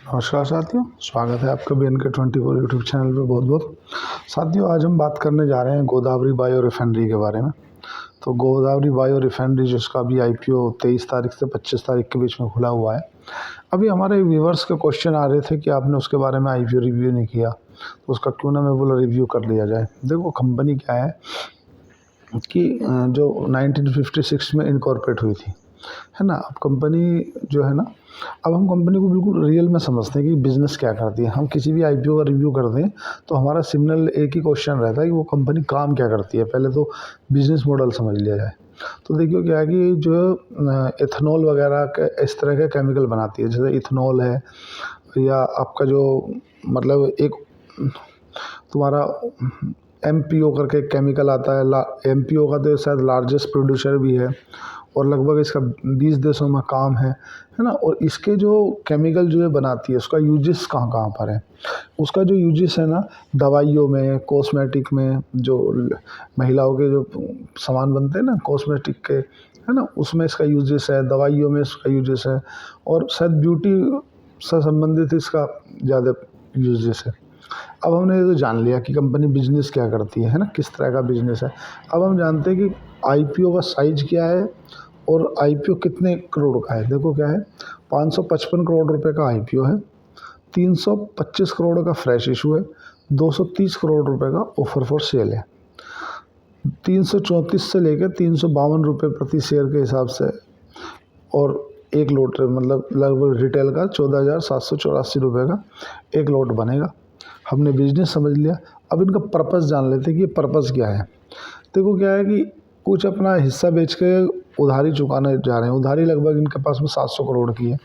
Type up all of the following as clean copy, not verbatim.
नमस्कार साथियों, स्वागत है आपका BNK24 यूट्यूब चैनल पे बहुत बहुत। साथियों, आज हम बात करने जा रहे हैं गोदावरी बायो रिफाइनरी के बारे में। तो गोदावरी बायो रिफाइनरी जिसका भी IPO 23 तारीख से 25 तारीख के बीच में खुला हुआ है। अभी हमारे व्यूवर्स के क्वेश्चन आ रहे थे कि आपने उसके बारे में IPO रिव्यू नहीं किया, तो उसका क्यों ना मैं बोला रिव्यू कर लिया जाए। देखो, कंपनी क्या है कि जो 1956 में इनकॉर्पोरेट हुई थी, है ना। अब कंपनी जो है ना, अब हम कंपनी को बिल्कुल रियल में समझते हैं कि बिज़नेस क्या करती है। हम किसी भी IPO का रिव्यू करते हैं तो हमारा सिग्नल एक ही क्वेश्चन रहता है कि वो कंपनी काम क्या करती है। पहले तो बिज़नेस मॉडल समझ लिया जाए। तो देखिए क्या है कि जो एथेनॉल वगैरह के इस तरह के केमिकल बनाती है, जैसे इथेनॉल है, या आपका जो मतलब एक तुम्हारा MPO करके केमिकल आता है। MPO का तो शायद लार्जेस्ट प्रोड्यूसर भी है और लगभग इसका 20 देशों में काम है ना। और इसके जो केमिकल जो है बनाती है, उसका यूजेस कहाँ कहाँ पर है। उसका जो यूजेस है ना, दवाइयों में, कॉस्मेटिक में, जो महिलाओं के जो सामान बनते हैं ना कॉस्मेटिक के, है ना, उसमें इसका यूजेस है। दवाइयों में इसका यूजेस है और शायद ब्यूटी से संबंधित इसका ज़्यादा यूजेस है। अब हमने ये तो जान लिया कि कंपनी बिजनेस क्या करती है ना, किस तरह का बिजनेस है। अब हम जानते हैं कि IPO का साइज क्या है और IPO कितने करोड़ का है। देखो क्या है, 555 करोड़ रुपए का IPO है, 325 करोड़ का फ्रेश इशू है, 230 करोड़ रुपए का ऑफर फॉर सेल है, 334 से लेकर 352 रुपये प्रति शेयर के हिसाब से, और एक लोट मतलब लगभग रिटेल का 14,784 रुपये का एक लोट बनेगा। हमने बिजनेस समझ लिया। अब इनका पर्पस जान लेते हैं कि ये पर्पस क्या है। देखो क्या है कि कुछ अपना हिस्सा बेच के उधारी चुकाने जा रहे हैं। उधारी लगभग इनके पास में 700 करोड़ की है,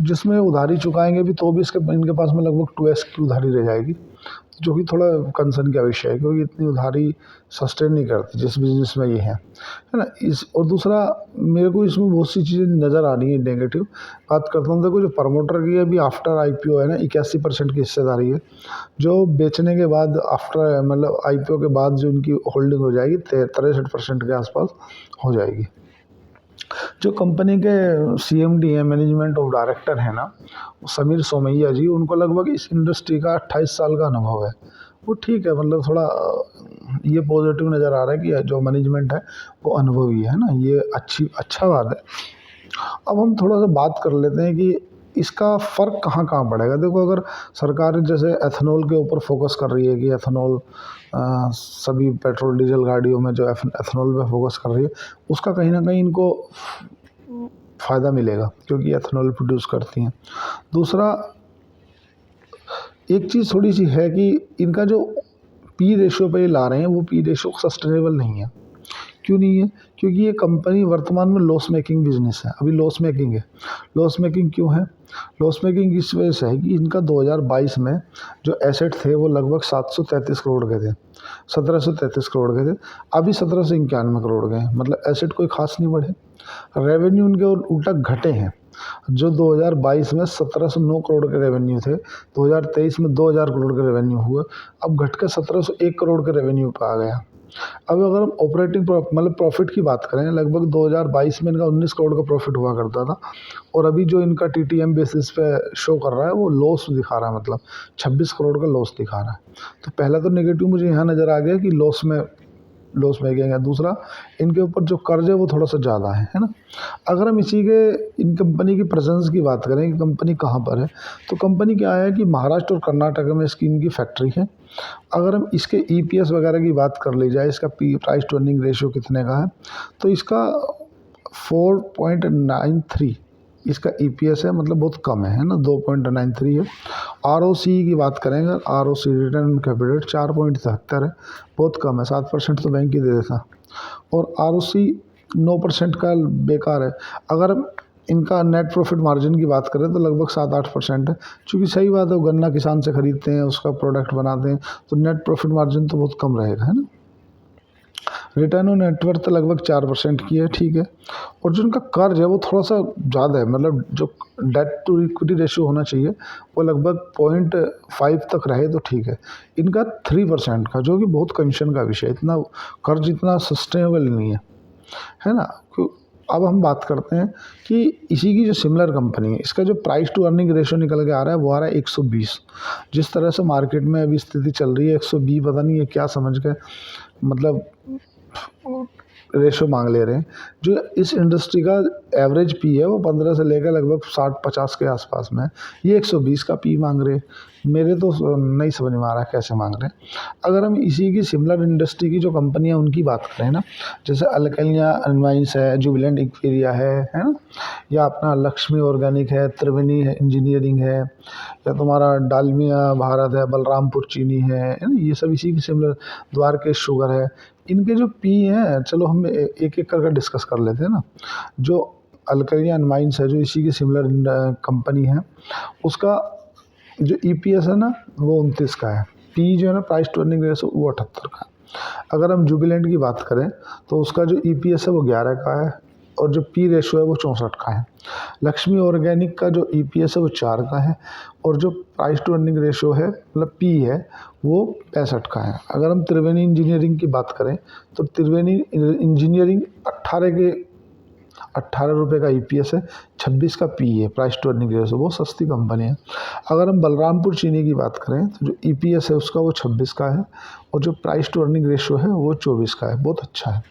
जिसमें उधारी चुकाएंगे भी तो भी इनके पास में लगभग 2x की उधारी रह जाएगी, जो कि थोड़ा कंसर्न का विषय है, क्योंकि इतनी उधारी सस्टेन नहीं करती जिस बिजनेस में ये है ना। इस और दूसरा, मेरे को इसमें बहुत सी चीज़ें नज़र आ रही है नेगेटिव। बात करता हूँ, देखो जो प्रमोटर की अभी आफ्टर IPO है ना, 81% की हिस्सेदारी है, जो बेचने के बाद आफ्टर मतलब IPO के बाद जो इनकी होल्डिंग हो जाएगी 63% के आसपास हो जाएगी। जो कंपनी के CMD हैं, मैनेजमेंट ऑफ डायरेक्टर है ना, समीर सोमैया जी, उनको लगभग इस इंडस्ट्री का 28 साल का अनुभव है। वो ठीक है, मतलब थोड़ा ये पॉजिटिव नज़र आ रहा है कि जो मैनेजमेंट है वो अनुभवी है ना, ये अच्छा बात है। अब हम थोड़ा सा बात कर लेते हैं कि इसका फ़र्क कहाँ कहाँ पड़ेगा। देखो, अगर सरकार जैसे एथेनॉल के ऊपर फोकस कर रही है कि एथेनॉल सभी पेट्रोल डीजल गाड़ियों में जो एथेनॉल पे फोकस कर रही है, उसका कहीं ना कहीं इनको फ़ायदा मिलेगा, क्योंकि एथेनॉल प्रोड्यूस करती हैं। दूसरा, एक चीज़ थोड़ी सी है कि इनका जो P रेशियो पे ये ला रहे हैं, वो P रेशियो सस्टेनेबल नहीं है। क्यों नहीं है? क्योंकि ये कंपनी वर्तमान में लॉस मेकिंग बिजनेस है, अभी लॉस मेकिंग है। लॉस मेकिंग क्यों है? लॉस मेकिंग इस वजह से है कि इनका 2022 में जो एसेट थे वो लगभग 733 करोड़ के थे, 1733 करोड़ के थे। अभी 1791 करोड़ के हैं, मतलब एसेट कोई खास नहीं बढ़े। रेवेन्यू उनके और उल्टा घटे हैं। जो 2022 में 1709 करोड़ के रेवेन्यू थे, 2023 में 2000 करोड़ के रेवेन्यू हुए, अब घट के 1701 करोड़ के रेवेन्यू पर आ गया। अब अगर हम ऑपरेटिंग मतलब प्रॉफिट की बात करें, लगभग 2022 में इनका 19 करोड़ का प्रॉफिट हुआ करता था, और अभी जो इनका TTM बेसिस पे शो कर रहा है वो लॉस दिखा रहा है, मतलब 26 करोड़ का लॉस दिखा रहा है। तो पहला तो नेगेटिव मुझे यहाँ नज़र आ गया कि लॉस में गए। दूसरा, इनके ऊपर जो कर्ज है वो थोड़ा सा ज़्यादा है ना। अगर हम इन कंपनी की प्रेजेंस की बात करें कि कंपनी कहाँ पर है, तो कंपनी क्या है कि महाराष्ट्र और कर्नाटक में इनकी फैक्ट्री है। अगर हम इसके EPS वगैरह की बात कर ली जाए, इसका प्राइस टू अर्निंग रेशियो कितने का है, तो इसका 4.93 इसका EPS है, मतलब बहुत कम है ना, 2.93 है। ROC की बात करेंगे, ROC रिटर्न ऑन कैपिटल 4.73 है, बहुत कम है, 7% तो बैंक ही दे देता। और ROC 9% का बेकार है। अगर इनका नेट प्रॉफिट मार्जिन की बात करें तो लगभग 7-8% है, चूँकि सही बात है, गन्ना किसान से खरीदते हैं, उसका प्रोडक्ट बनाते हैं, तो नेट प्रॉफिट मार्जिन तो बहुत कम रहेगा, है ना। रिटर्न ऑन नेटवर्थ लगभग 4% की है, ठीक है। और जो इनका कर्ज है वो थोड़ा सा ज़्यादा है, मतलब जो डेट टू इक्विटी रेशियो होना चाहिए वो लगभग 0.5 तक रहे तो ठीक है। इनका 3% का, जो कि बहुत कंसर्न का विषय है। इतना कर्ज इतना सस्टेनेबल नहीं है ना। अब हम बात करते हैं कि इसी की जो सिमिलर कंपनी है, इसका जो प्राइस टू अर्निंग रेशियो निकल के आ रहा है वो आ रहा है 120। जिस तरह से मार्केट में अभी स्थिति चल रही है 120 पता नहीं है क्या समझ के मतलब रेशो मांग ले रहे हैं। जो इस इंडस्ट्री का एवरेज पी है वो 15 से लेकर लगभग 60-50 के आसपास में है। ये 120 का पी मांग रहे हैं। मेरे तो नहीं समझ में आ रहा है कैसे मांग रहे हैं। अगर हम इसी की सिमिलर इंडस्ट्री की जो कंपनियां उनकी बात करें ना, जैसे अल्केलिया एनवाइंस है, जुबिलेंट एक्वेरिया है ना, या अपना लक्ष्मी ऑर्गेनिक है, त्रिवेणी है इंजीनियरिंग है, या तुम्हारा डालमिया भारत है, बलरामपुर चीनी है ना, ये सब इसी की सिमिलर, द्वारकेश शुगर है। इनके जो पी हैं, चलो हम एक एक करके डिस्कस कर लेते हैं ना। जो अल्केलिया एंड माइंस है जो इसी की सिमिलर कंपनी है, उसका जो ईपीएस है ना वो 29 का है। पी जो है ना, प्राइस टू अर्निंग रेशियो, वो 78 का है। अगर हम जुबिलेंट की बात करें तो उसका जो ईपीएस है वो 11 का है और जो पी रेशियो है वो 64 का है। लक्ष्मी ऑर्गेनिक का जो ईपीएस है वो 4 का है और जो प्राइस टू अर्निंग रेशियो है मतलब पी है वो 65 का है। अगर हम त्रिवेणी इंजीनियरिंग की बात करें तो त्रिवेणी इंजीनियरिंग 18 रुपये का ईपीएस है, 26 का पी है, प्राइस टू अर्निंग रेशियो, वो सस्ती कंपनी है। अगर हम बलरामपुर चीनी की बात करें तो जो ईपीएस है उसका वो 26 का है और जो प्राइस टू अर्निंग रेशियो है वो 24 का है, बहुत अच्छा है।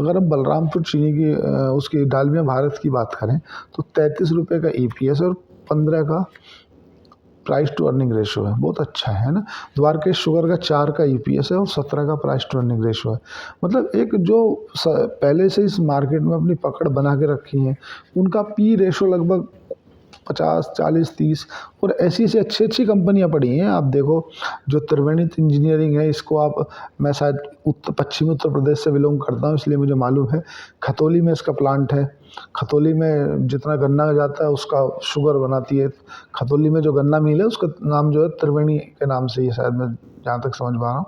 अगर हम बलरामपुर चीनी की उसकी डालमिया भारत की बात करें तो 33 रुपये का ईपीएस और 15 का प्राइस टू अर्निंग रेशियो है, बहुत अच्छा है ना। द्वारकेश शुगर का 4 का ईपीएस है और 17 का प्राइस टू अर्निंग रेशियो है। मतलब एक जो पहले से इस मार्केट में अपनी पकड़ बना के रखी है, उनका पी रेशियो लगभग 50, 40, 30 और ऐसी से अच्छी अच्छी कंपनियां पड़ी हैं। आप देखो जो त्रिवेणी इंजीनियरिंग है, इसको आप, मैं शायद पश्चिमी उत्तर प्रदेश से बिलोंग करता हूँ इसलिए मुझे मालूम है। खतौली में इसका प्लांट है। खतौली में जितना गन्ना जाता है उसका शुगर बनाती है। खतौली में जो गन्ना मिल है उसका नाम जो है त्रिवेणी के नाम से ही, शायद मैं जहाँ तक समझ पा रहा हूँ।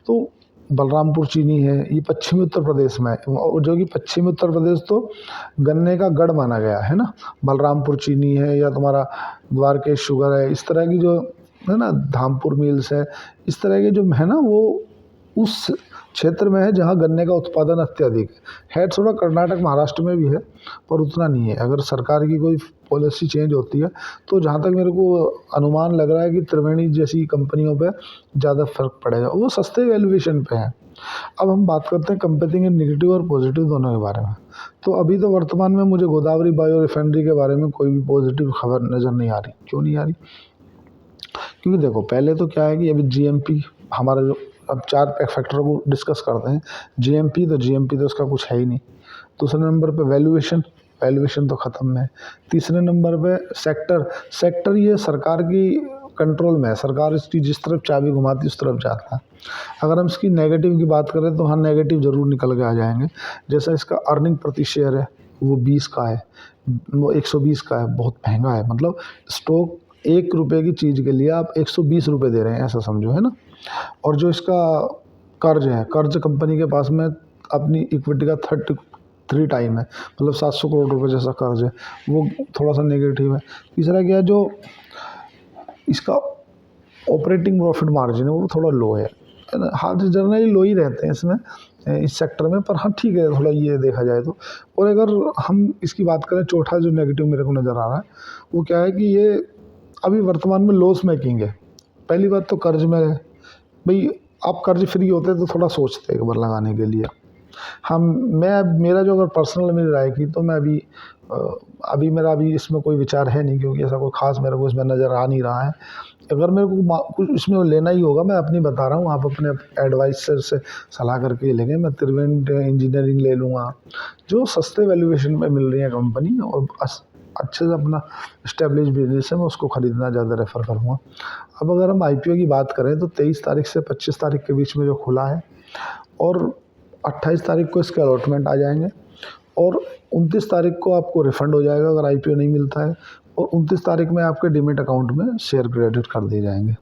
तो बलरामपुर चीनी है, ये पश्चिमी उत्तर प्रदेश में है, और जो कि पश्चिमी उत्तर प्रदेश तो गन्ने का गढ़ माना गया है ना। बलरामपुर चीनी है या तुम्हारा द्वारकेश शुगर है, इस तरह की जो है ना, धामपुर मिल्स है, इस तरह के जो है ना वो उस क्षेत्र में है जहाँ गन्ने का उत्पादन अत्यधिक है। थोड़ा कर्नाटक महाराष्ट्र में भी है पर उतना नहीं है। अगर सरकार की कोई पॉलिसी चेंज होती है तो जहाँ तक मेरे को अनुमान लग रहा है कि त्रिवेणी जैसी कंपनियों पे ज़्यादा फर्क पड़ेगा, वो सस्ते वैल्यूएशन पे हैं। अब हम बात करते हैं कंपेयरिंग नेगेटिव और पॉजिटिव दोनों के बारे में। तो अभी तो वर्तमान में मुझे गोदावरी बायो रिफाइनरी के बारे में कोई भी पॉजिटिव खबर नज़र नहीं आ रही। क्यों नहीं आ रही? क्योंकि देखो पहले तो क्या है कि अभी जीएमपी हमारा जो, अब 4 फैक्टरों को डिस्कस करते हैं। जीएमपी तो उसका कुछ है ही नहीं। दूसरे नंबर पे वैल्यूएशन तो ख़त्म है। तीसरे नंबर पे सेक्टर ये सरकार की कंट्रोल में है। सरकार इसकी जिस तरफ चाबी घुमाती है उस तरफ जाता है। अगर हम इसकी नेगेटिव की बात करें तो हाँ, नेगेटिव ज़रूर निकल के आ जाएंगे। जैसा इसका अर्निंग प्रति शेयर है वो 20 का है, वो 120 का है, बहुत महंगा है। मतलब स्टॉक 1 रुपये की चीज़ के लिए आप 120 रुपये दे रहे हैं, ऐसा समझो, है ना। और जो इसका कर्ज है, कर्ज कंपनी के पास में अपनी इक्विटी का 33 टाइम है, मतलब 700 करोड़ रुपए जैसा कर्ज है, वो थोड़ा सा नेगेटिव है। तीसरा क्या है, जो इसका ऑपरेटिंग प्रॉफिट मार्जिन है वो थोड़ा लो है ना। हाँ, जनरली लो ही रहते हैं इसमें, इस सेक्टर में, पर हाँ ठीक है थोड़ा ये देखा जाए तो। और अगर हम इसकी बात करें, चौथा जो नेगेटिव मेरे को नज़र आ रहा है वो क्या है कि ये अभी वर्तमान में लॉस मेकिंग है। पहली बात तो कर्ज में है भाई, आप कर्ज फ्री होते तो थोड़ा सोचते एक बार लगाने के लिए। मेरा जो अगर पर्सनल मेरी राय की तो मैं अभी इसमें कोई विचार है नहीं, क्योंकि ऐसा कोई खास मेरे को इसमें नज़र आ नहीं रहा है। अगर मेरे को कुछ इसमें लेना ही होगा, मैं अपनी बता रहा हूँ, आप अपने एडवाइसर से सलाह करके लेंगे। मैं त्रिवेणी इंजीनियरिंग ले लूँगा, जो सस्ते वैल्यूएशन पे मिल रही है कंपनी और अच्छे से अपना इस्टेब्लिश बिजनेस है, मैं उसको ख़रीदना ज़्यादा रेफ़र करूँगा। अब अगर हम आईपीओ की बात करें तो 23 तारीख से 25 तारीख के बीच में जो खुला है और 28 तारीख को इसके अलॉटमेंट आ जाएंगे और 29 तारीख को आपको रिफ़ंड हो जाएगा अगर आईपीओ नहीं मिलता है, और 29 तारीख में आपके डीमैट अकाउंट में शेयर क्रेडिट कर दिए जाएंगे।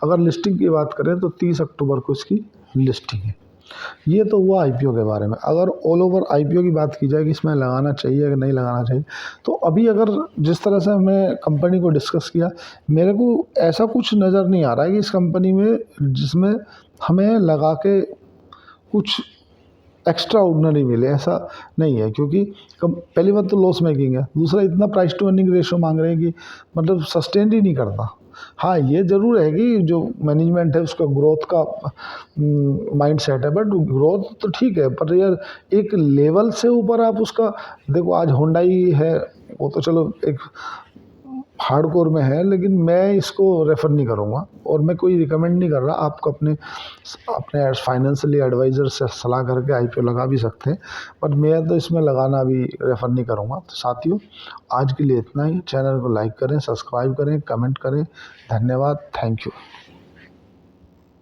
अगर लिस्टिंग की बात करें तो 30 अक्टूबर को इसकी लिस्टिंग है। ये तो हुआ आईपीओ के बारे में। अगर ऑल ओवर आईपीओ की बात की जाए कि इसमें लगाना चाहिए कि नहीं लगाना चाहिए, तो अभी अगर जिस तरह से हमने कंपनी को डिस्कस किया, मेरे को ऐसा कुछ नज़र नहीं आ रहा है कि इस कंपनी में जिसमें हमें लगा के कुछ एक्स्ट्रा ऑर्डिनरी मिले, ऐसा नहीं है। क्योंकि पहली बात तो लॉस मेकिंग है, दूसरा इतना प्राइस टू अर्निंग रेशो मांग रहे हैं कि मतलब सस्टेन ही नहीं करता। हाँ, ये ज़रूर है कि जो मैनेजमेंट है उसका ग्रोथ का माइंड सेट है, बट ग्रोथ तो ठीक है, पर यार एक लेवल से ऊपर आप उसका देखो। आज होंडाई है, वो तो चलो एक हार्डकोर में है, लेकिन मैं इसको रेफ़र नहीं करूँगा और मैं कोई रिकमेंड नहीं कर रहा। आपको अपने अपने फाइनेंशियली एडवाइज़र से सलाह करके आईपीओ लगा भी सकते हैं, बट मैं तो इसमें लगाना भी रेफ़र नहीं करूँगा। तो साथियों, आज के लिए इतना ही। चैनल को लाइक करें, सब्सक्राइब करें, कमेंट करें। धन्यवाद, थैंक यू।